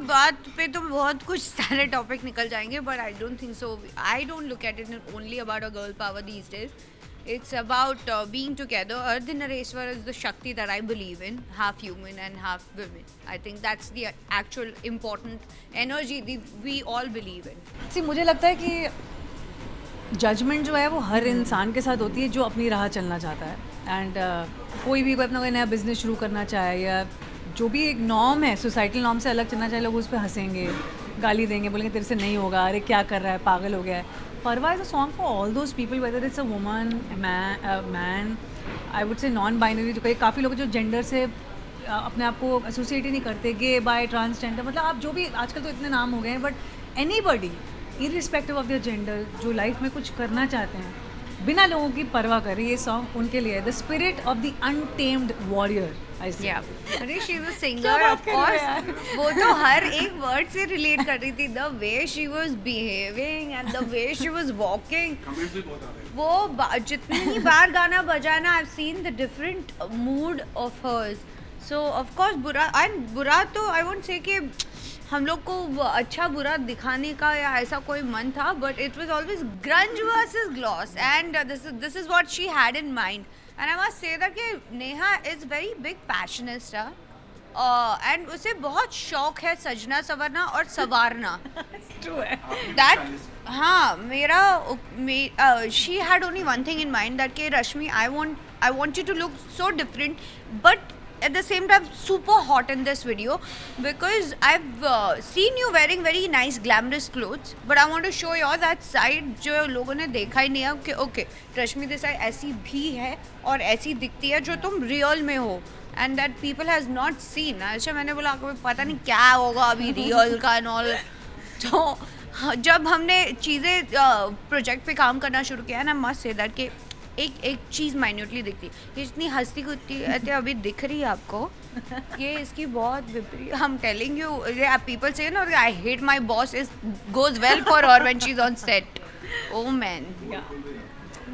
बात पे तो बहुत कुछ सारे टॉपिक निकल जाएंगे, but I don't think so. I don't look at it only about a girl power these days. It's about being together. Ardhinareswar is the Shakti that I believe in, half human and half women. I think that's the actual important energy we all believe in. सी मुझे लगता है कि judgement जो है वो हर इंसान के साथ होती है जो अपनी राह चलना चाहता है. एंड कोई भी अपना कोई नया बिजनेस शुरू करना चाहे या जो भी एक नॉर्म है, सोसाइटल नॉर्म से अलग चलना चाहे, लोग उस पर हंसेंगे, गाली देंगे, बोलेंगे तेरे से नहीं होगा, अरे क्या कर रहा है, पागल हो गया है. परवा is a song for all those people, whether it's a woman, man, I would say non binary. तो काफ़ी लोग जो जेंडर से अपने आप को एसोसिएट ही नहीं करते, गे बाय ट्रांसजेंडर, मतलब आप जो भी आजकल तो इतने नाम हो गए हैं, but anybody irrespective of their gender जो लाइफ में कुछ करना चाहते हैं बिना लोगों की परवाह करे, ये सॉन्ग उनके लिए है. The spirit of the untamed warrior. Yeah. अरे she was a singer, of course. वो तो हर एक वर्ड से रिलेट कर रही थी. The way she was behaving and the way she was walking. वो जितनी बार गाना बजा ना, I've seen the different mood of hers. So of course बुरा तो I won't say कि हम लोग को अच्छा बुरा दिखाने का या ऐसा कोई मन था, but it was always grunge versus gloss, and this is what she had in mind. And I must say that कि Neha is very big passionist, and उसे बहुत शौक है सजना संवरना और संवारना. दैट हाँ, she had only one thing in mind, that कि Rashmi, I want you to look so different, but at the same time super hot in this video, because I've seen you wearing very nice glamorous clothes, but I want to show you all that side जो लोगों ने देखा ही नहीं है कि okay Rashmi Desai ऐसी भी है और ऐसी दिखती है जो तुम रियल में हो, and that people has not seen. अच्छा, मैंने बोला आपको पता नहीं क्या होगा अभी रियल का एंड ऑल. तो जब हमने चीज़ें प्रोजेक्ट पे काम करना शुरू किया ना, मस्ट से दैट कि एक चीज़ माइन्यूटली दिखती है. ये इतनी हंसती कुत्ती अभी दिख रही है आपको, ये इसकी बहुत विपरीत. हम टेलिंग यू, पीपल से ना I hate my boss is goes well for her when she is on set. Oh man,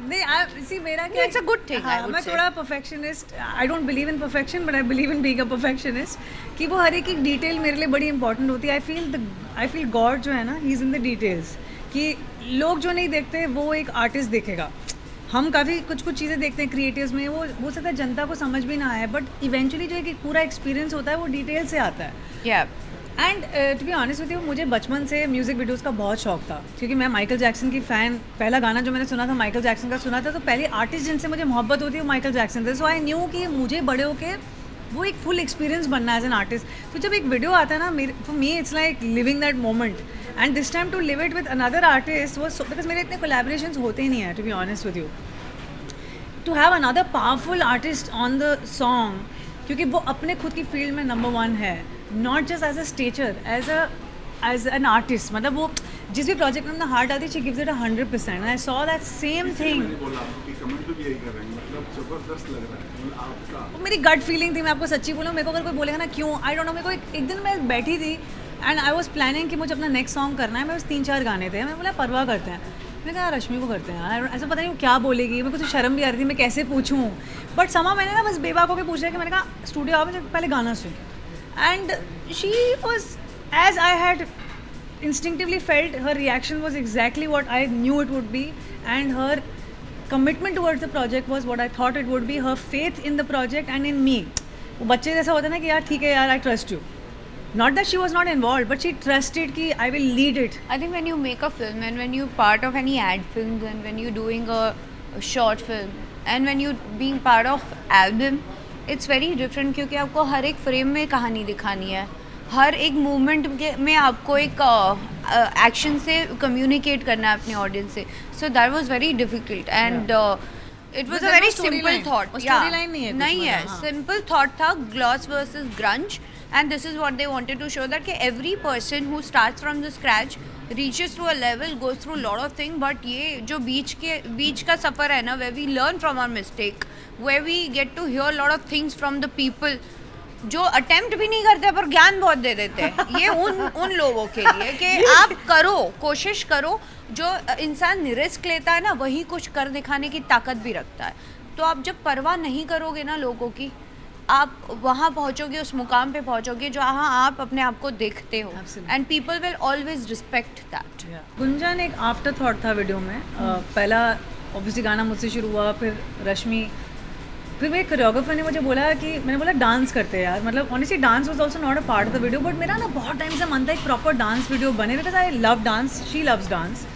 नहीं सी मेरा क्या, इट्स अ गुड थिंग. मैं थोड़ा perfectionist, I don't believe in perfection but I believe in being a perfectionist, कि वो हर एक detail मेरे लिए बड़ी इंपॉर्टेंट होती है. आई फील गॉड जो है ना, he is in the details. कि लोग जो नहीं देखते वो एक आर्टिस्ट देखेगा. हम काफ़ी कुछ चीज़ें देखते हैं क्रिएटिव्स में, वो हो सकता है जनता को समझ भी ना आए, बट इवेंचुअली जो एक पूरा एक्सपीरियंस होता है वो डिटेल से आता है. And to be honest with you, मुझे बचपन से म्यूज़िक वीडियोस का बहुत शौक था, क्योंकि मैं माइकल जैक्सन की फ़ैन. पहला गाना जो मैंने सुना था माइकल जैक्सन का सुना था, तो पहले आर्टिस्ट जिनसे मुझे मोहब्बत होती है वो माइकल जैक्सन थे. सो आई न्यू कि मुझे बड़े होके वो एक फुल एक्सपीरियंस बनना एज एन आर्टिस्ट. तो जब एक वीडियो आता है ना, for me it's like living that moment, and this time to live it with another artist वो, बिकॉज मेरे इतने कोलैबोरेशंस होते ही नहीं है, to be honest with you. To have another powerful artist on the song, क्योंकि वो अपने खुद की फील्ड में नंबर वन है, not just as a stretcher, as an artist. मतलब वो जिस भी प्रोजेक्ट में अपना हार्ट आती है, she gives it 100%. I saw that same thing. वो मेरी गट फीलिंग थी, मैं आपको सच्ची बोलूँ. मेरे को अगर कोई बोलेगा ना क्यों, आई डोंट नो. मेरे को एक दिन मैं बैठी थी एंड आई वॉज प्लानिंग कि मुझे अपना नेक्स्ट सॉन्ग करना है. मेरे पास 3-4 गाने थे. मैं बोला परवाह करते हैं. मैंने कहा रश्मि को करते हैं यार, ऐसा पता नहीं क्या बोलेगी. मेरे को तो शर्म भी आ रही थी, मैं कैसे पूछूं. बट समा मैंने ना बस बेबाक होकर पूछ लिया कि मैंने कहा स्टूडियो आओ, मुझे पहले गाना सुन. And she was as I had instinctively felt, her reaction was exactly what I knew it would be, and her commitment towards the project was what I thought it would be. Her faith in the project and in me. वो बच्चे जैसा होता है ना कि यार ठीक है यार, I trust you. Not that she was not involved, but she trusted कि I will lead it. I think when you make a film and when you're part of any ad films and when you're doing a short film and when you're being part of album, it's very different, क्योंकि आपको हर एक frame में कहानी दिखानी है, हर एक movement में आपको एक एक्शन से कम्युनिकेट करना है अपने ऑडियंस से. So that was very difficult and it was a very simple thought. नहीं है, सिंपल थॉट था, gloss versus grunge, and this is what they wanted to show, that कि every person who starts from the scratch reaches to a level, goes through lot of things, but ये जो बीच का सफ़र है ना, where we learn from our mistake, where we get to hear lot of things from the people जो attempt भी नहीं करते पर ज्ञान बहुत दे देते हैं. ये उन लोगों के लिए कि आप करो, कोशिश करो. जो इंसान रिस्क लेता है ना, वही कुछ कर दिखाने की ताकत भी रखता है. तो आप जब परवाह नहीं करोगे ना लोगों की, आप वहाँ पहुँचोगे, उस मुकाम पे पहुँचोगे जहाँ आप अपने आप को देखते हो, Absolutely. And people will always respect that. Gunjan एक आफ्टर थॉट था वीडियो में. पहला ऑब्वियसली गाना मुझसे शुरू हुआ, फिर रश्मि, फिर मेरे कोरियोग्राफर ने मुझे बोला कि मैंने बोला डांस करते हैं यार. मतलब honestly dance was also not a part of the video, but मेरा ना बहुत टाइम से मन था एक प्रॉपर डांस वीडियो बने, because I love dance, she loves dance.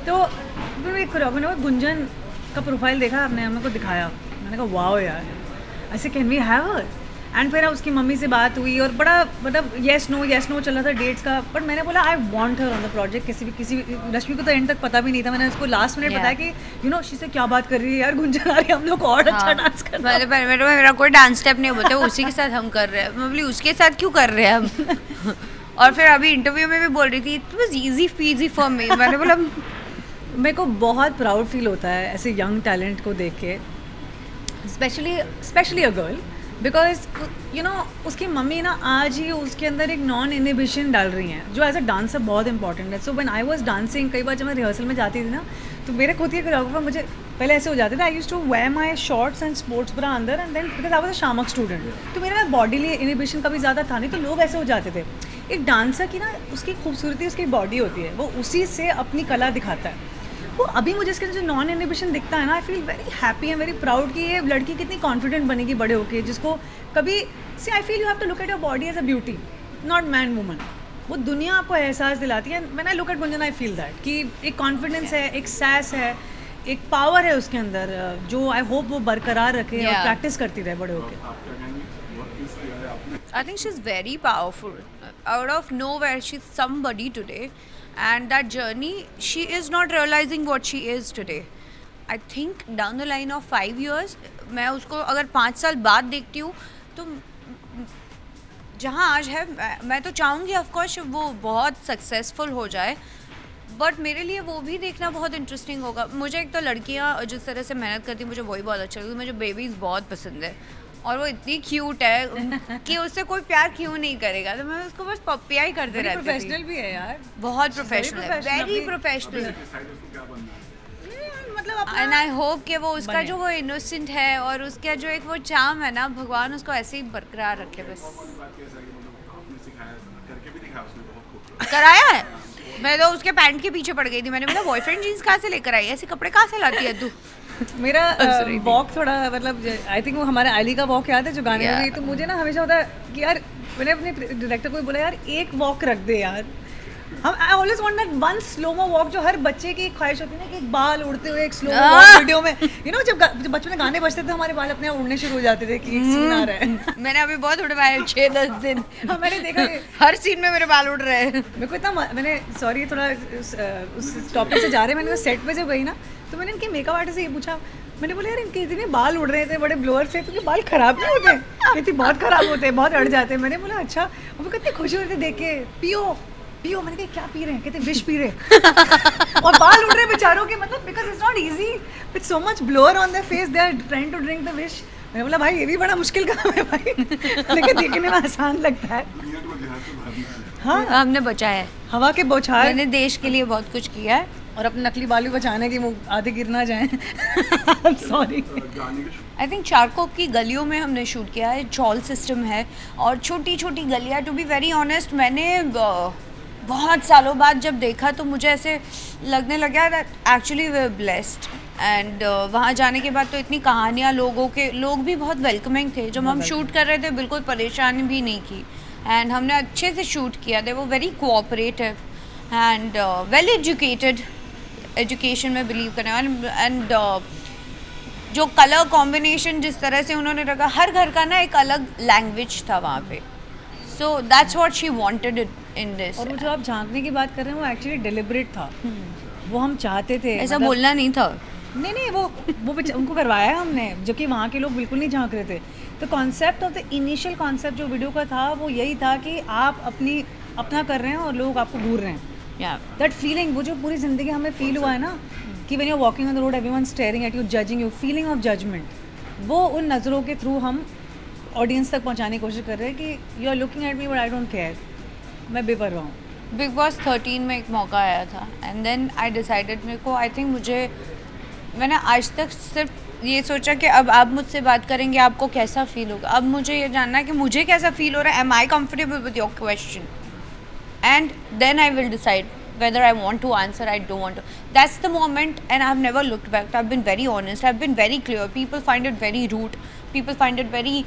तो फिर मेरे कोरियोग्राफर ने गुंजन का प्रोफाइल देखा, आपने हमें को दिखाया. मैंने कहा वाओ यार, ऐसे can we have her. And फिर उसकी मम्मी से बात हुई और बड़ा मतलब येस नो चल रहा था डेट्स का. बट मैंने बोला I want her on the project. किसी भी रश्मि को तो एंड तक पता भी नहीं था. मैंने उसको लास्ट मिनट बताया कि यू नो शी से क्या बात कर रही है यार, गुंजन आ रही है, हम लोग और अच्छा डांस कर रहे हैं. मेरा कोई डांस स्टेप नहीं बोलते, उसी के साथ हम कर रहे हैं. मैं बोली उसके साथ क्यों कर रहे हैं हम. और फिर अभी इंटरव्यू में भी बोल रही थी it was easy PG for me. मैंने बोला मेरे को बहुत प्राउड फील होता है ऐसे यंग टैलेंट को देख के, specially a girl, because you know उसकी मम्मी ना आज ही उसके अंदर एक नॉन इनिबिशन डाल रही हैं, जो एज अ डांसर बहुत इंपॉर्टेंट है. So when I was dancing, कई बार जब मैं रिहर्सल में जाती थी ना, तो मेरे खुद के कोरियोग्राफर मुझे पहले ऐसे हो जाते थे, I used to wear my shorts and sports bra अंदर, and then because I was a Shiamak student, तो मेरा बॉडी इनिबिशन कभी ज़्यादा था नहीं, तो लोग ऐसे हो जाते थे. एक डांसर की ना उसकी खूबसूरती उसकी बॉडी होती है, वो उसी से अपनी कला दिखाता है. वो अभी मुझे इसके जो नॉन इनिबिशन दिखता है ना, I feel very happy and very proud कि ये लड़की कितनी कॉन्फिडेंट बनेगी बड़े होके, जिसको कभी see I feel you have to look at your body as a beauty, not man woman. वो दुनिया आपको एहसास दिलाती है. When I look at Gunjan I feel that कि एक कॉन्फिडेंस है, एक सैस है, एक पावर है उसके अंदर, जो आई होप वो बरकरार रखे और प्रैक्टिस करती रहे बड़े होके. I think she's very powerful. Out of nowhere, she's somebody today. And that journey, she is not realizing what she is today. I think down the line of 5 years, मैं उसको अगर 5 साल बाद देखती हूँ, तो जहाँ आज है, मैं तो चाहूँगी ऑफकोर्स वो बहुत सक्सेसफुल हो जाए, बट मेरे लिए वो भी देखना बहुत इंटरेस्टिंग होगा. मुझे एक तो लड़कियाँ जिस तरह से मेहनत करती हैं मुझे वही बहुत अच्छा लगता है. मुझे बेबीज़ बहुत पसंद है और वो इतनी क्यूट है कि उससे कोई प्यार क्यों नहीं करेगा, तो मैं उसको बस पपिया ही करते रहती हूँ. प्रोफेशनल भी है यार, बहुत प्रोफेशनल है, वेरी प्रोफेशनल. मतलब एंड आई होप कि वो उसका जो वो इनोसेंट है और उसका जो एक वो चार्म है ना, भगवान उसको ऐसे ही बरकरार रखे. बस कराया है. मैं तो उसके पैंट के पीछे पड़ गई थी. मैंने बोला बॉयफ्रेंड जीन्स कहाँ से लेकर आई, ऐसे कपड़े कहाँ से लाती है तू. मेरा वॉक थोड़ा मतलब आई थिंक वो हमारे आली का वॉक याद है जो गाने में भी, तो मुझे ना हमेशा होता है कि यार मैंने अपने डायरेक्टर को भी बोला यार एक वॉक रख दे यार. हम I always want that one slo-mo walk, जो हर बच्चे की ख्वाहिश होती है ना कि एक बाल उड़ते हुए एक स्लोमो वॉक वीडियो में. यू नो जब बचपन में गाने बजते थे हमारे बाल अपने आप उड़ने शुरू हो जाते थे कि एक सीन आ रहा है. मैंने अभी बहुत उड़वाए 6-10 दिन. हाँ मैंने देखा हर सीन में मेरे बाल उड़ रहे हैं. मेरे को इतना मैंने सॉरी थोड़ा उस टॉपिक से जा रहे, मैंने सेट पे जब गई ना, तो मैंने इनके मेकअप आर्टिस्ट से ये पूछा, मैंने बोला यार इनके इतने बाल उड़ रहे थे बड़े ब्लोअर से, तो बाल खराब नहीं होते. कहती बहुत खराब होते हैं, बहुत अड़ जाते हैं. मैंने बोला अच्छा. और वो कितनी खुशी होती देख के, पियो. मैंने कहा क्या पी रहे हैं, कहते विश पी रहे और बाल उड़ रहे बेचारों के. मतलब because it's not easy with so much blower on their face, they are trying to drink the wish. मैंने बोला भाई ये भी बड़ा मुश्किल काम है भाई, लेकिन देखने में आसान लगता है. हाँ हमने बचाया है, हवा के बौछार. मैंने देश के लिए बहुत कुछ किया है और अपने नकली बाल भी बचाने की, वो आधे गिर ना जाएं. सॉरी. आई थिंक चारकोप की गलियों में हमने शूट किया है. चॉल सिस्टम है और छोटी छोटी गलियाँ. टू बी वेरी ऑनेस्ट, मैंने बहुत सालों बाद जब देखा तो मुझे ऐसे लगने लगा that actually we are blessed. And वहाँ जाने के बाद तो इतनी कहानियाँ, लोग भी बहुत वेलकमिंग थे. जब हम शूट कर रहे थे बिल्कुल परेशानी भी नहीं की, एंड हमने अच्छे से शूट किया. दे वो very cooperative and well educated. Education में बिलीव करें. एंड जो कलर कॉम्बिनेशन जिस तरह से उन्होंने रखा, हर घर का ना एक अलग लैंग्वेज था वहाँ पे. So that's what she wanted in this. और वो जो आप झांकने की बात कर रहे हैं वो एक्चुअली डिलिबरेट था. वो हम चाहते थे, ऐसा बोलना नहीं था. नहीं वो उनको करवाया हमने, जो कि वहाँ के लोग बिल्कुल नहीं झांक रहे थे. तो concept of the initial concept जो वीडियो का था वो यही था कि आप अपना कर रहे हैं और लोग आपको घूर रहे हैं. दैट फीलिंग, वो जो पूरी ज़िंदगी हमें फील हुआ है ना कि when you are walking on the road everyone staring at you, judging you, feeling of judgement, वो उन नज़रों के थ्रू हम ऑडियंस तक पहुंचाने की कोशिश कर रहे हैं कि you are looking at me but I don't care. मैं बेपरवाह हूँ. बिग बॉस 13 में एक मौका आया था एंड देन आई डिसाइडेड, मेरे को आई थिंक मुझे मैंने आज तक सिर्फ ये सोचा कि अब आप मुझसे बात करेंगे आपको कैसा फील होगा. अब मुझे ये जानना है कि मुझे कैसा फील हो रहा है. Am I comfortable with your question and then I will decide whether I want to answer, I don't want to. That's the moment, and I've never looked back. I've been very honest, I've been very clear. People find it very rude, people find it very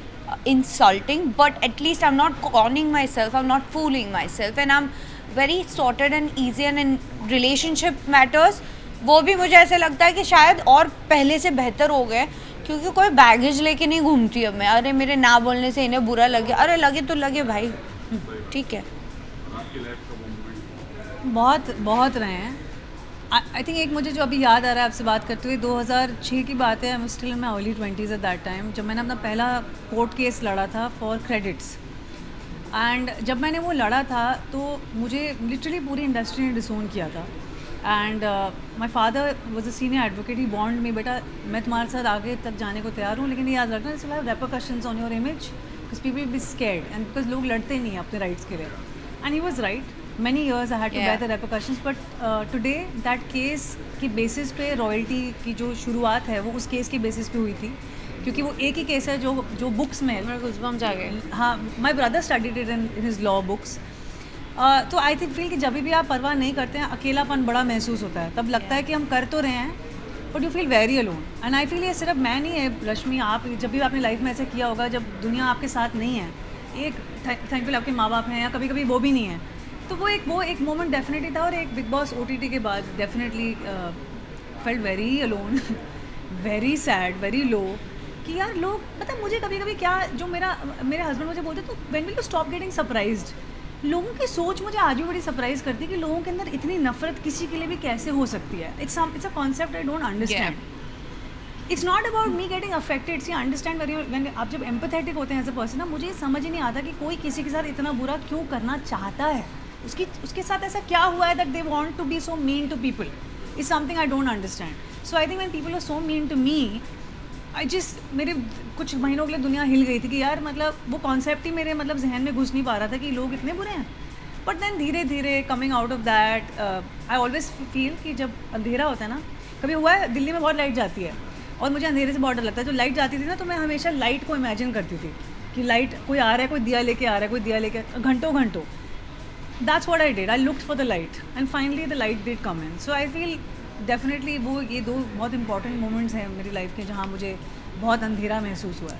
insulting, but at least I'm not conning myself, I'm not fooling myself, and I'm very sorted and easy. And in relationship matters, वो भी मुझे ऐसे लगता है कि शायद और पहले से बेहतर हो गए, क्योंकि कोई बैगेज लेके नहीं घूमती अब मैं. अरे मेरे ना बोलने से इन्हें बुरा लगे, अरे लगे तो लगे भाई, ठीक है. बहुत बहुत रहे हैं. आई थिंक एक मुझे जो अभी याद आ रहा है आपसे बात करते हुए, 2006 की बात है. I am still in my early 20s at that time, जब मैंने अपना पहला कोर्ट केस लड़ा था फॉर क्रेडिट्स. एंड जब मैंने वो लड़ा था तो मुझे लिटरली पूरी इंडस्ट्री ने डिसोन किया था. And my father was a senior advocate. He bond में, बेटा मैं तुम्हारे साथ आगे तक जाने को तैयार हूँ, लेकिन याद रखना it's have repercussions on your image, because people will be scared and because लोग लड़ते नहीं हैं अपने राइट्स के लिए. And he was right. Many years I had to bear the repercussions, but today that case की basis पे royalty की जो शुरुआत है वो उस केस की बेसिस पे हुई थी, क्योंकि वो एक ही केस है जो बुक्स में. मेरे गूज़बम्स आ गए. हाँ, my brother studied it in his law books. तो आई थिंक फील कि जब भी आप परवाह नहीं करते हैं, अकेलापन बड़ा महसूस होता है. तब लगता है कि हम कर तो रहे हैं, but you feel very alone. And I feel ये सिर्फ मैं नहीं है रश्मि, आप जब भी आपने लाइफ में ऐसा किया होगा, जब दुनिया आपके साथ नहीं है, एक थैंकफुल आपके माँ बाप हैं या कभी कभी वो भी नहीं है, तो वो एक मोमेंट डेफिनेटली था. और एक बिग बॉस OTT के बाद definitely felt very alone, very sad, very low. कि यार लोग, मतलब मुझे कभी कभी क्या, जो मेरे हस्बैंड मुझे बोलते तो when will you stop getting surprised. लोगों की सोच मुझे आज भी बड़ी सरप्राइज करती है कि लोगों के अंदर इतनी नफरत किसी के लिए भी कैसे हो सकती है. It's a concept I don't understand. It's not about me getting affected. See understand very, आप जब एम्पैथेटिक होते हैं एज अ पर्सन ना, मुझे समझ ही नहीं आता कि कोई किसी के साथ इतना बुरा क्यों करना चाहता है. उसके साथ ऐसा क्या हुआ है that they want to be so mean to people. Is something I don't understand. So I think when people are so mean to me, I just, मेरे कुछ महीनों के लिए दुनिया हिल गई थी कि यार मतलब वो कॉन्सेप्ट ही मेरे मतलब जहन में घुस नहीं पा रहा था कि लोग इतने बुरे हैं. बट देन धीरे धीरे coming out of that, I always feel कि जब अंधेरा होता है ना, कभी हुआ है दिल्ली में बहुत लाइट जाती है और मुझे अंधेरे से बहुत डर लगता है. जो लाइट जाती थी ना, तो मैं हमेशा लाइट को इमेजिन करती थी कि लाइट कोई आ रहा है, कोई दिया लेके आ रहा है, कोई दिया लेके, घंटों. That's what I did. I looked for the light, and finally the light did come in. So I feel definitely वो ये दो बहुत important moments हैं मेरी लाइफ के, जहाँ मुझे बहुत अंधेरा महसूस हुआ है.